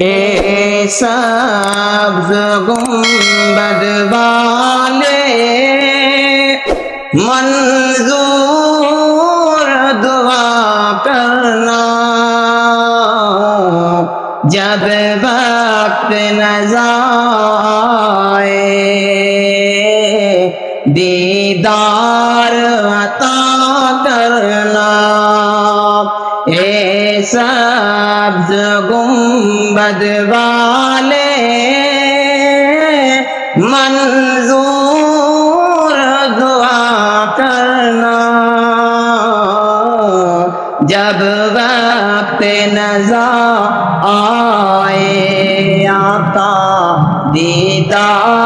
اے سبز گنبد والے منظور دعا کرنا، جب وقت نظائے دیدار عطا کرنا۔ اے سبز گنبد والے منظور دعا کرنا، جب وقت نظر آئے آقا دیدار